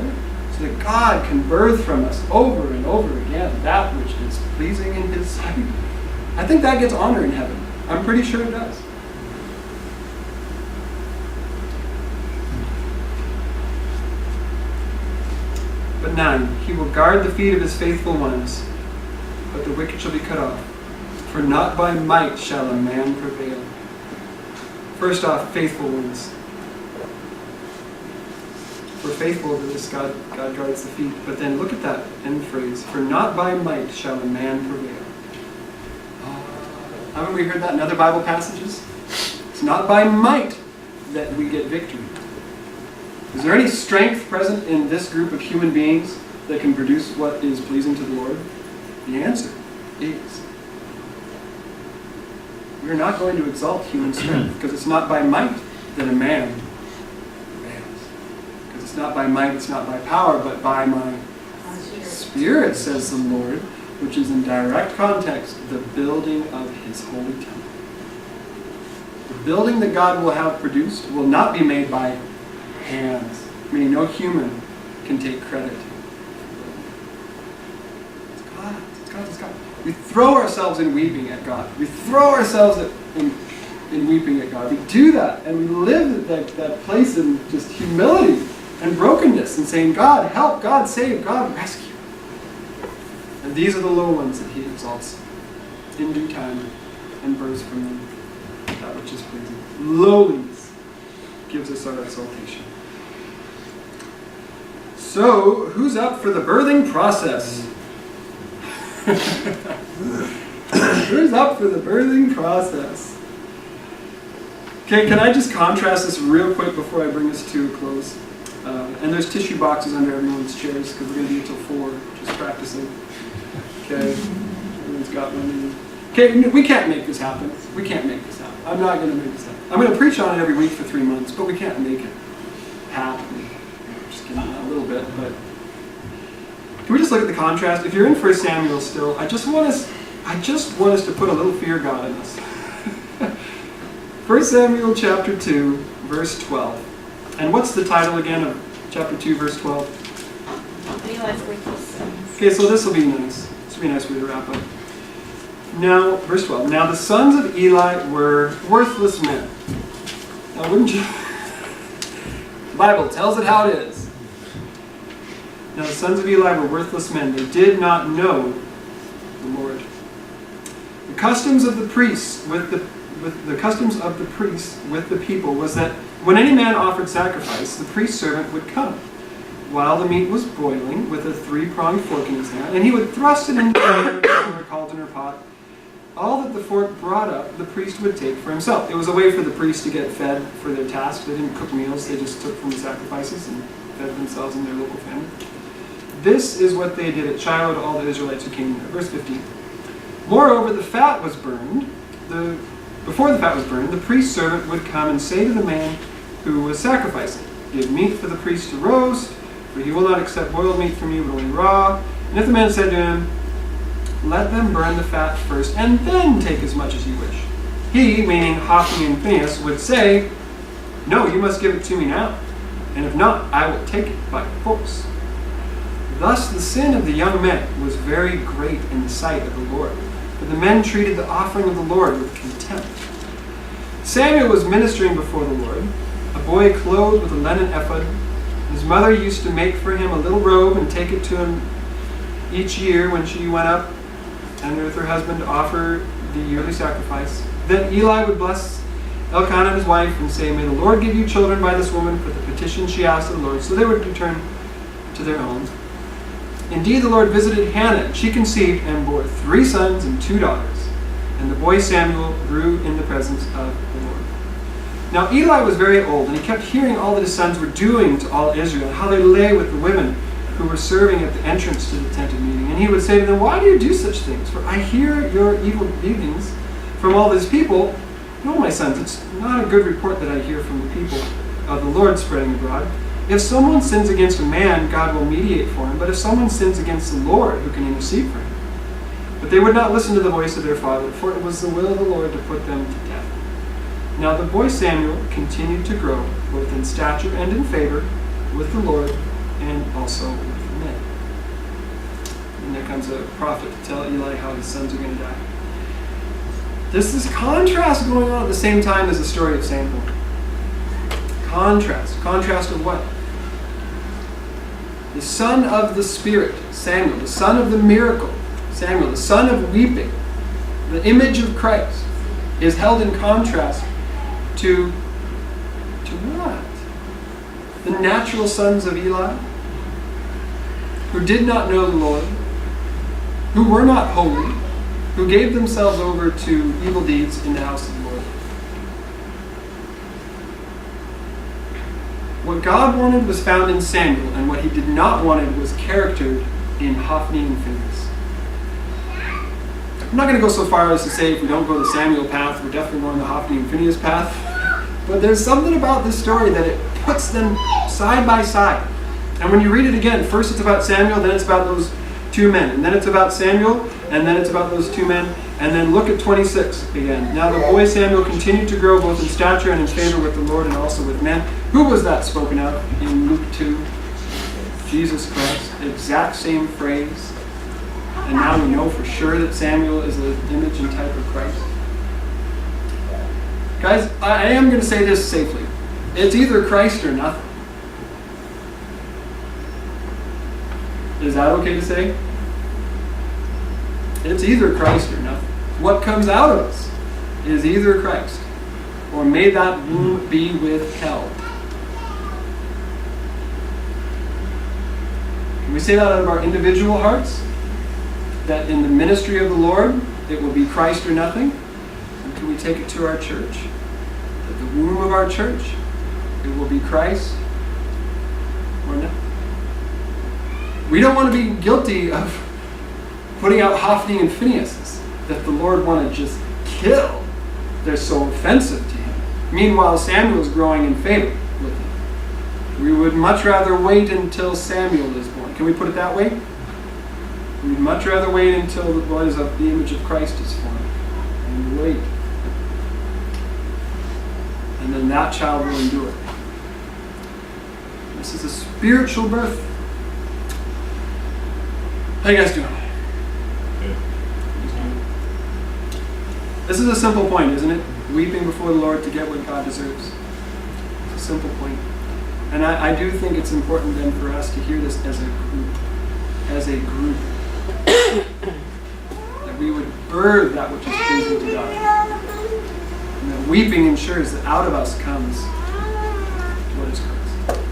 so that God can birth from us over and over again that which is pleasing in His sight. I think that gets honor in heaven. I'm pretty sure it does. But 9, He will guard the feet of His faithful ones, but the wicked shall be cut off. For not by might shall a man prevail. First off, faithful ones. We're faithful to this. God guards the feet. But then look at that end phrase. For not by might shall a man prevail. Haven't we heard that in other Bible passages? It's not by might that we get victory. Is there any strength present in this group of human beings that can produce what is pleasing to the Lord? The answer is we're not going to exalt human strength, because it's not by might that a man prevails. Because it's not by might, it's not by power, but by my Spirit, says the Lord, which is in direct context the building of His holy temple. The building that God will have produced will not be made by hands, meaning no human can take credit. It's God. It's God. It's God. We throw ourselves in weeping at God. We throw ourselves in weeping at God. We do that, and we live at that place in just humility and brokenness and saying, God, help, God, save, God, rescue. And these are the low ones that He exalts in due time and bursts from them that which is pleasing. Lowliness gives us our exaltation. So, who's up for the birthing process? Who's up for the birthing process? Okay, can I just contrast this real quick before I bring this to a close? And there's tissue boxes under everyone's chairs because we're going to be until 4, just practicing. Okay, everyone's got one. Okay, we can't make this happen. We can't make this happen. I'm not going to make this happen. I'm going to preach on it every week for 3 months, but we can't make it happen. I'm just kidding a little bit, but can we just look at the contrast? If you're in 1 Samuel still, I just want us to put a little fear God in us. 1 Samuel chapter 2, verse 12. And what's the title again of chapter 2, verse 12? Eli's worthless sons. Okay, so this will be nice. This will be a nice way to wrap up. Now, verse 12. Now the sons of Eli were worthless men. Now, wouldn't you? The Bible tells it how it is. Now the sons of Eli were worthless men. They did not know the Lord. The customs of the priests with the people was that when any man offered sacrifice, the priest's servant would come while the meat was boiling with a 3-pronged fork in his hand, and he would thrust it into a cauldron or pot. All that the fork brought up, the priest would take for himself. It was a way for the priests to get fed for their task. They didn't cook meals, they just took from the sacrifices and fed themselves and their local family. This is what they did at Shiloh to all the Israelites who came there. Verse 15. Moreover, the fat was burned. Before the fat was burned, the priest's servant would come and say to the man who was sacrificing, "Give meat for the priest to roast, for he will not accept boiled meat from you, but only raw." And if the man said to him, "Let them burn the fat first, and then take as much as you wish," he, meaning Hophni and Phinehas, would say, "No, you must give it to me now, and if not, I will take it by force." Thus the sin of the young men was very great in the sight of the Lord, for the men treated the offering of the Lord with contempt. Samuel was ministering before the Lord, a boy clothed with a linen ephod. His mother used to make for him a little robe and take it to him each year when she went up and with her husband to offer the yearly sacrifice. Then Eli would bless Elkanah his wife and say, "May the Lord give you children by this woman for the petition she asked of the Lord," so they would return to their homes. Indeed, the Lord visited Hannah, and she conceived and bore 3 sons and 2 daughters. And the boy Samuel grew in the presence of the Lord. Now Eli was very old, and he kept hearing all that his sons were doing to all Israel, and how they lay with the women who were serving at the entrance to the tent of meeting. And he would say to them, "Why do you do such things? For I hear your evil dealings from all these people. No, my sons, it's not a good report that I hear from the people of the Lord spreading abroad. If someone sins against a man, God will mediate for him. But if someone sins against the Lord, who can intercede for him?" But they would not listen to the voice of their father, for it was the will of the Lord to put them to death. Now the boy Samuel continued to grow, both in stature and in favor, with the Lord and also with men. And there comes a prophet to tell Eli how his sons are going to die. There's this contrast going on at the same time as the story of Samuel. Contrast. Contrast of what? The son of the Spirit, Samuel, the son of the miracle, Samuel, the son of weeping, the image of Christ, is held in contrast to what? the natural sons of Eli, who did not know the Lord, who were not holy, who gave themselves over to evil deeds in the house of the Lord. What God wanted was found in Samuel, and what he did not wanted was charactered in Hophni and Phinehas. I'm not going to go so far as to say if we don't go the Samuel path, we're definitely going the Hophni and Phinehas path. But there's something about this story that it puts them side by side. And when you read it again, first it's about Samuel, then it's about those two men. And then it's about Samuel, and then it's about those two men. And then look at 26 again. Now the boy Samuel continued to grow both in stature and in favor with the Lord and also with men. Who was that spoken of in Luke 2? Jesus Christ. Exact same phrase. And now we know for sure that Samuel is an image and type of Christ. Guys, I am going to say this safely. It's either Christ or nothing. Is that okay to say? It's either Christ or nothing. What comes out of us is either Christ, or may that womb be withheld. Can we say that out of our individual hearts? That in the ministry of the Lord, it will be Christ or nothing? And can we take it to our church? That the womb of our church, it will be Christ or nothing? We don't want to be guilty of putting out Hophni and Phinehas that the Lord wanted to just kill. They're so offensive to him. Meanwhile, Samuel's growing in favor with him. We would much rather wait until Samuel is born. Can we put it that way? We'd much rather wait until the boys of the image of Christ is formed. And wait. And then that child will endure. This is a spiritual birth. How you guys doing? This is a simple point, isn't it? Weeping before the Lord to get what God deserves. It's a simple point. And I do think it's important then for us to hear this as a group. As a group. That we would birth that which is pleasing to God. And that weeping ensures that out of us comes what is Christ.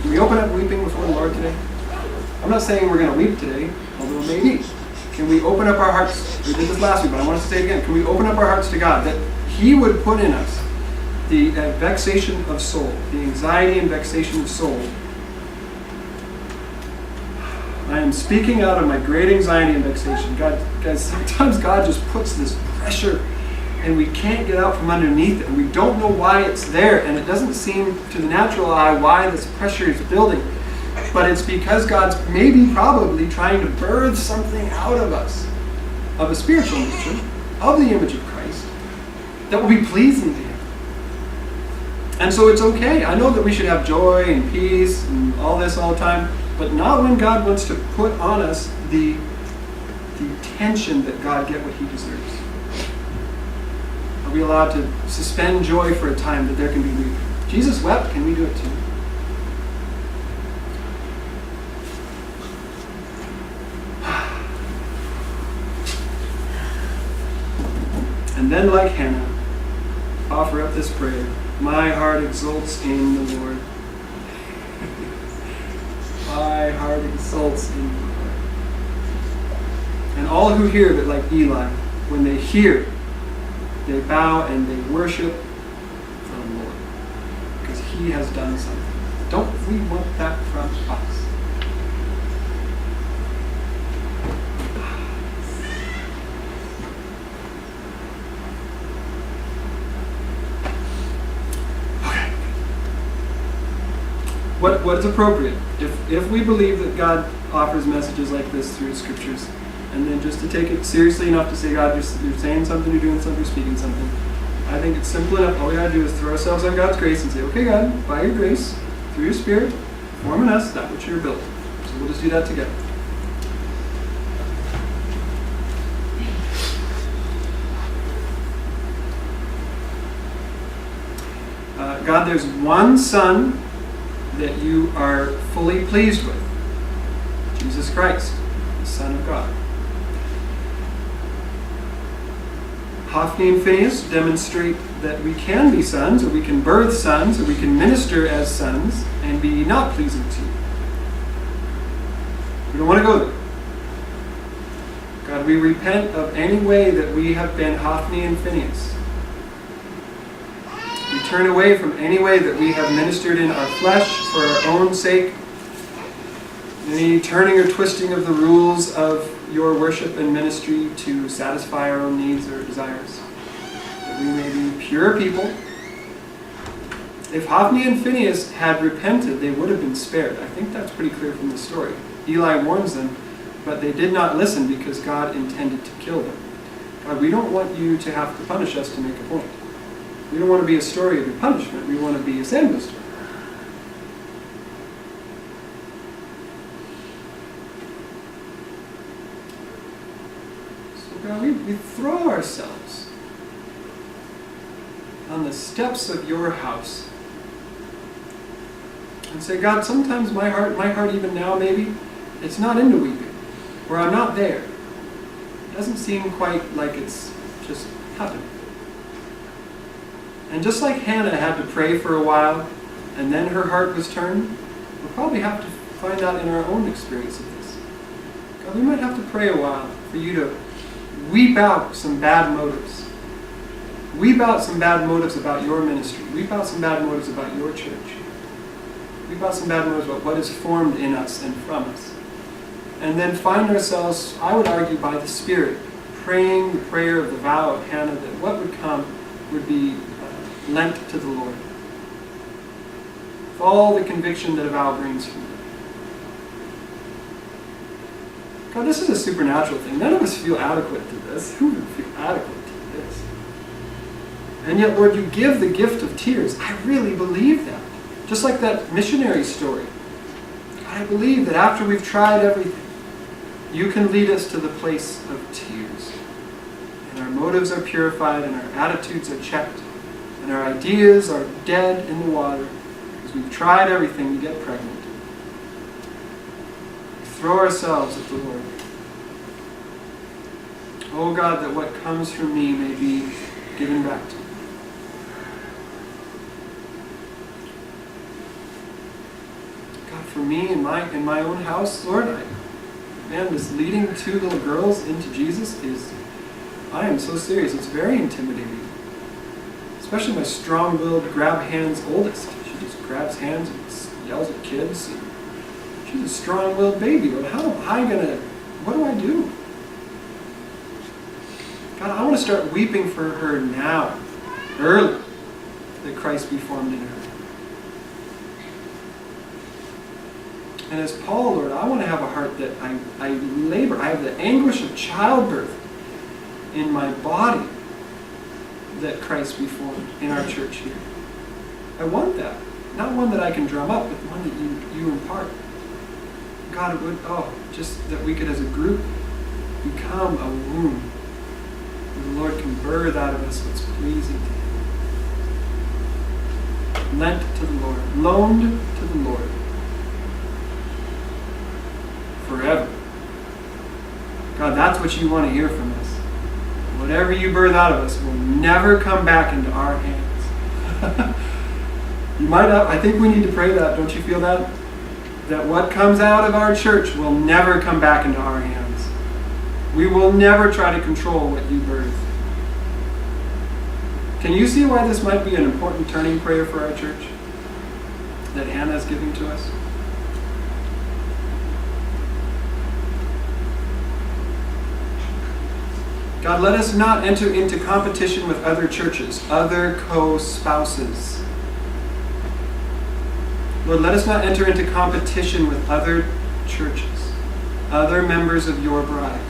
Can we open up weeping before the Lord today? I'm not saying we're going to weep today, although maybe. Can we open up our hearts? We did this last week, but I want us to say it again. Can we open up our hearts to God? That He would put in us the vexation of soul, the anxiety and vexation of soul. I am speaking out of my great anxiety and vexation. Guys, sometimes God just puts this pressure and we can't get out from underneath it. And we don't know why it's there. And it doesn't seem to the natural eye why this pressure is building. But it's because God's maybe probably trying to birth something out of us, of a spiritual nature, of the image of Christ, that will be pleasing to Him. And so it's okay. I know that we should have joy and peace and all this all the time, but not when God wants to put on us the tension that God get what He deserves. Are we allowed to suspend joy for a time that there can be weeping? Jesus wept. Can we do it too? And then, like Hannah, offer up this prayer. My heart exults in the Lord. My heart exults in the Lord. And all who hear of it, like Eli, when they hear, they bow and they worship the Lord. Because He has done something. Don't we want that from us? What's appropriate? If we believe that God offers messages like this through His Scriptures, and then just to take it seriously enough to say, God, you're saying something, you're doing something, you're speaking something, I think it's simple enough. All we gotta do is throw ourselves on God's grace and say, okay, God, by your grace, through your Spirit, form in us that which you're built. So we'll just do that together. God, there's one Son that you are fully pleased with. Jesus Christ, the Son of God. Hophni and Phinehas demonstrate that we can be sons, or we can birth sons, or we can minister as sons and be not pleasing to you. We don't want to go there. God, we repent of any way that we have been Hophni and Phinehas. We turn away from any way that we have ministered in our flesh for our own sake. Any turning or twisting of the rules of your worship and ministry to satisfy our own needs or desires. That we may be pure people. If Hophni and Phinehas had repented, they would have been spared. I think that's pretty clear from the story. Eli warns them, but they did not listen because God intended to kill them. God, we don't want you to have to punish us to make a point. We don't want to be a story of your punishment. We want to be a Samuel story. So God, we throw ourselves on the steps of your house and say, God, sometimes my heart even now maybe, it's not into weeping, or I'm not there. It doesn't seem quite like it's just happening. And just like Hannah had to pray for a while, and then her heart was turned, we'll probably have to find out in our own experience of this. God, we might have to pray a while for you to weep out some bad motives. Weep out some bad motives about your ministry. Weep out some bad motives about your church. Weep out some bad motives about what is formed in us and from us. And then find ourselves, I would argue, by the Spirit, praying the prayer of the vow of Hannah, that what would come would be lent to the Lord. With all the conviction that a vow brings from it. God, this is a supernatural thing. None of us feel adequate to this. Who would feel adequate to this? And yet, Lord, you give the gift of tears. I really believe that. Just like that missionary story. God, I believe that after we've tried everything, you can lead us to the place of tears. And our motives are purified, and our attitudes are checked, and our ideas are dead in the water. Because we've tried everything to get pregnant. We throw ourselves at the Lord. Oh God, that what comes from me may be given back to you. God, for me in my own house, Lord, this leading two little girls into Jesus I am so serious. It's very intimidating. Especially my strong-willed, grab hands oldest. She just grabs hands and yells at kids. She's a strong-willed baby. But what do I do? God, I want to start weeping for her now, early, that Christ be formed in her. And as Paul, Lord, I want to have a heart that I labor. I have the anguish of childbirth in my body, that Christ be formed in our church here. I want that. Not one that I can drum up, but one that you impart. God, it would, just that we could as a group become a womb where the Lord can birth out of us what's pleasing to Him. Lent to the Lord. Loaned to the Lord. Forever. God, that's what you want to hear from us. Whatever you birth out of us will never come back into our hands. I think we need to pray that, don't you feel that? That what comes out of our church will never come back into our hands. We will never try to control what you birth. Can you see why this might be an important turning prayer for our church that Hannah is giving to us? God, let us not enter into competition with other churches, other co-spouses. Lord, let us not enter into competition with other churches, other members of your bride.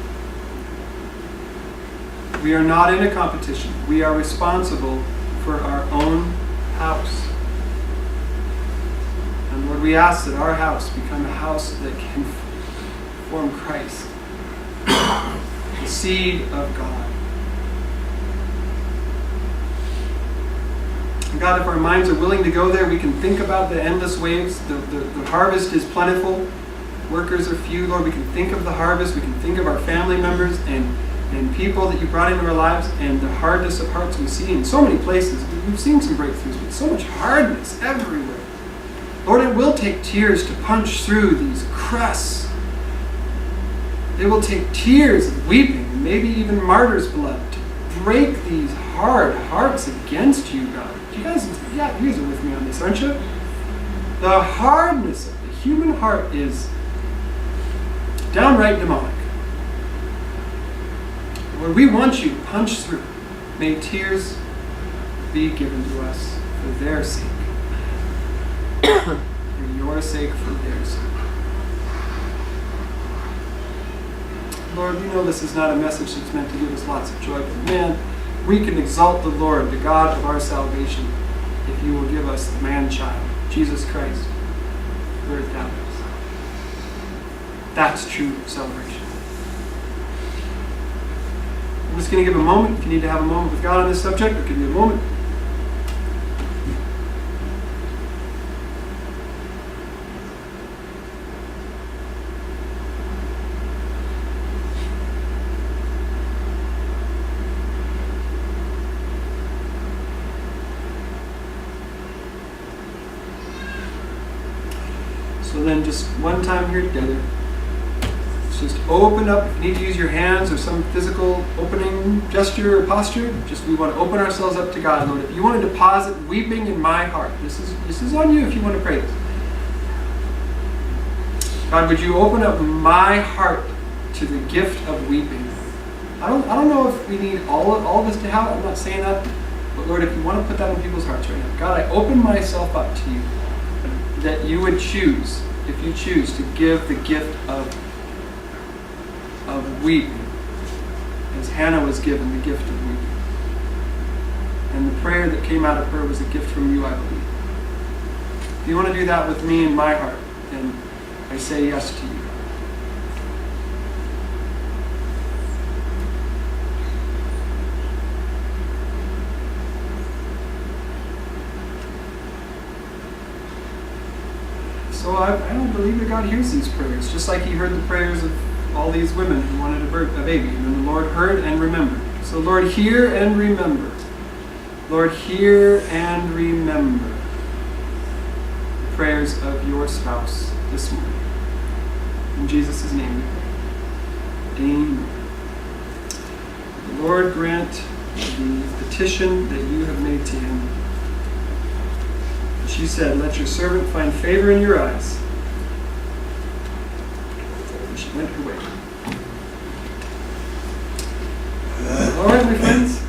We are not in a competition. We are responsible for our own house. And Lord, we ask that our house become a house that can form Christ. The seed of God. And God, if our minds are willing to go there, we can think about the endless waves. The harvest is plentiful. Workers are few. Lord, we can think of the harvest. We can think of our family members and and people that you brought into our lives and the hardness of hearts we see in so many places. We've seen some breakthroughs, but so much hardness everywhere. Lord, it will take tears to punch through these crusts. It will take tears of weeping, and maybe even martyr's blood, to break these hard hearts against you, God. You guys are with me on this, aren't you? The hardness of the human heart is downright demonic. Lord, we want you to punch through. May tears be given to us for their sake. For your sake, for their sake. Lord, we know this is not a message that's meant to give us lots of joy, but man, we can exalt the Lord, the God of our salvation, if you will give us the man-child, Jesus Christ, birthed out of us. That's true celebration. I'm just going to give a moment. If you need to have a moment with God on this subject, I'll give you a moment. So then just one time here together, let's just open up. If you need to use your hands or some physical opening gesture or posture, we want to open ourselves up to God. Lord, if you want to deposit weeping in my heart, this is on you if you want to pray this. God, would you open up my heart to the gift of weeping? I don't know if we need all of us to have it. I'm not saying that. But Lord, if you want to put that in people's hearts right now, God, I open myself up to you, that you would choose, if you choose, to give the gift of weeping, as Hannah was given the gift of weeping. And the prayer that came out of her was a gift from you, I believe. If you want to do that with me in my heart, then I say yes to you. So I don't believe that God hears these prayers, just like he heard the prayers of all these women who wanted a baby. And then the Lord heard and remembered. So Lord, hear and remember. Lord, hear and remember the prayers of your spouse this morning. In Jesus' name we pray. Amen. The Lord grant the petition that you have made to him. She said, let your servant find favor in your eyes. And she went her way. All right, my friends.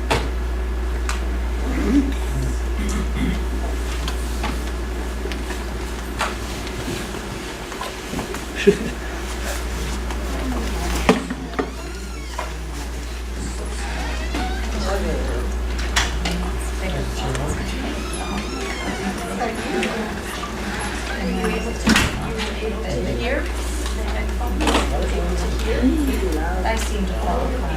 I seem to qualify.